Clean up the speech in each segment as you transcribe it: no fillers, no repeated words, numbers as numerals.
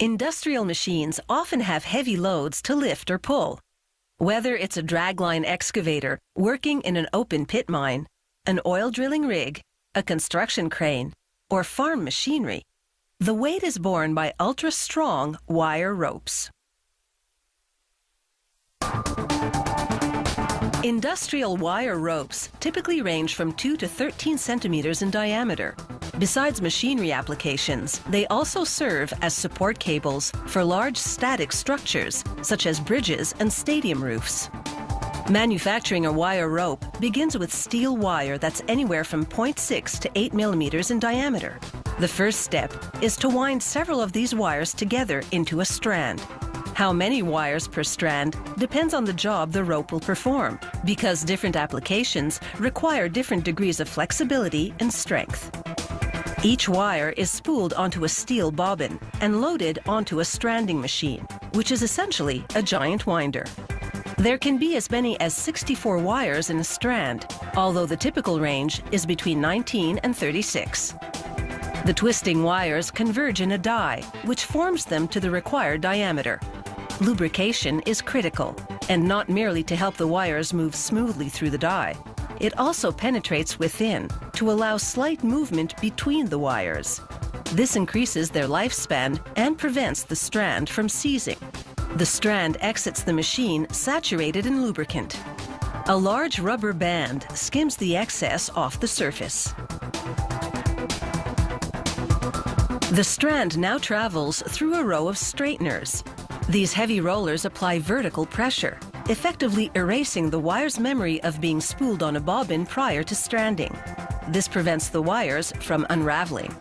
Industrial machines often have heavy loads to lift or pull. Whether it's a dragline excavator working in an open pit mine, an oil drilling rig, a construction crane, or farm machinery, the weight is borne by ultra-strong wire ropes. Industrial wire ropes typically range from 2 to 13 centimeters in diameter. Besides machinery applications, they also serve as support cables for large static structures, such as bridges and stadium roofs. Manufacturing a wire rope begins with steel wire that's anywhere from 0.6 to 8 millimeters in diameter. The first step is to wind several of these wires together into a strand. How many wires per strand depends on the job the rope will perform, because different applications require different degrees of flexibility and strength. Each wire is spooled onto a steel bobbin and loaded onto a stranding machine, which is essentially a giant winder. There can be as many as 64 wires in a strand, although the typical range is between 19 and 36. The twisting wires converge in a die, which forms them to the required diameter. Lubrication is critical, and not merely to help the wires move smoothly through the die. It also penetrates within to allow slight movement between the wires. This increases their lifespan and prevents the strand from seizing. The strand exits the machine saturated in lubricant. A large rubber band skims the excess off the surface. The strand now travels through a row of straighteners. These heavy rollers apply vertical pressure, effectively erasing the wire's memory of being spooled on a bobbin prior to stranding. This prevents the wires from unraveling.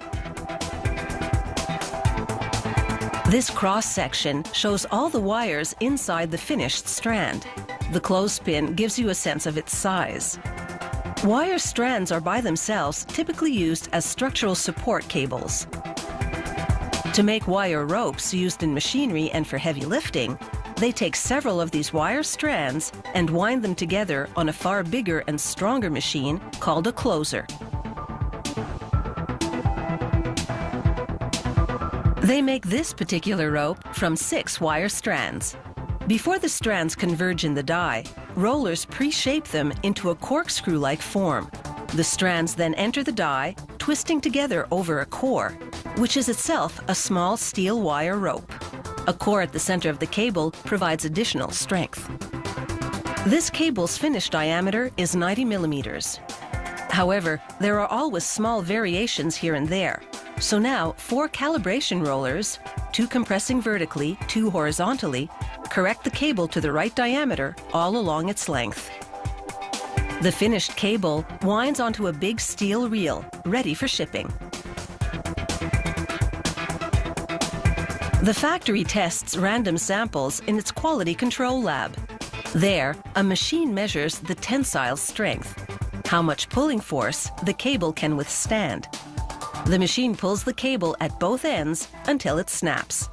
This cross-section shows all the wires inside the finished strand. The clothespin gives you a sense of its size. Wire strands are by themselves typically used as structural support cables. To make wire ropes used in machinery and for heavy lifting, they take several of these wire strands and wind them together on a far bigger and stronger machine called a closer. They make this particular rope from 6 wire strands. Before the strands converge in the die, rollers pre-shape them into a corkscrew-like form. The strands then enter the die, twisting together over a core, which is itself a small steel wire rope. A core at the center of the cable provides additional strength. This cable's finished diameter is 90 millimeters. However, there are always small variations here and there. So now 4 calibration rollers, 2 compressing vertically, 2 horizontally, correct the cable to the right diameter all along its length. The finished cable winds onto a big steel reel, ready for shipping. The factory tests random samples in its quality control lab. There, a machine measures the tensile strength, how much pulling force the cable can withstand. The machine pulls the cable at both ends until it snaps.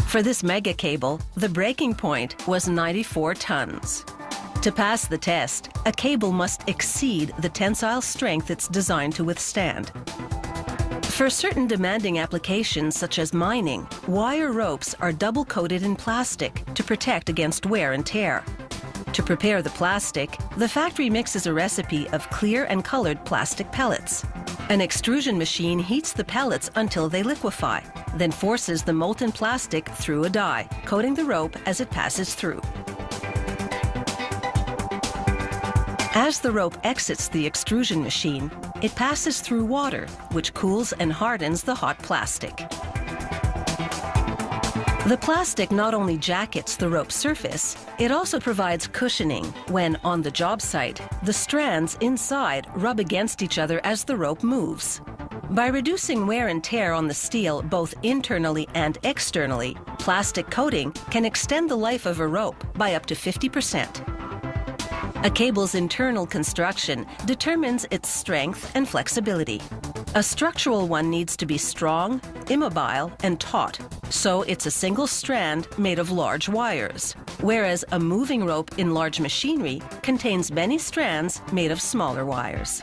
For this mega cable, the breaking point was 94 tons. To pass the test, a cable must exceed the tensile strength it's designed to withstand. For certain demanding applications such as mining, wire ropes are double-coated in plastic to protect against wear and tear. To prepare the plastic, the factory mixes a recipe of clear and colored plastic pellets. An extrusion machine heats the pellets until they liquefy, then forces the molten plastic through a die, coating the rope as it passes through. As the rope exits the extrusion machine, it passes through water, which cools and hardens the hot plastic. The plastic not only jackets the rope's surface, it also provides cushioning when, on the job site, the strands inside rub against each other as the rope moves. By reducing wear and tear on the steel both internally and externally, plastic coating can extend the life of a rope by up to 50%. A cable's internal construction determines its strength and flexibility. A structural one needs to be strong, immobile, and taut, so it's a single strand made of large wires, whereas a moving rope in large machinery contains many strands made of smaller wires.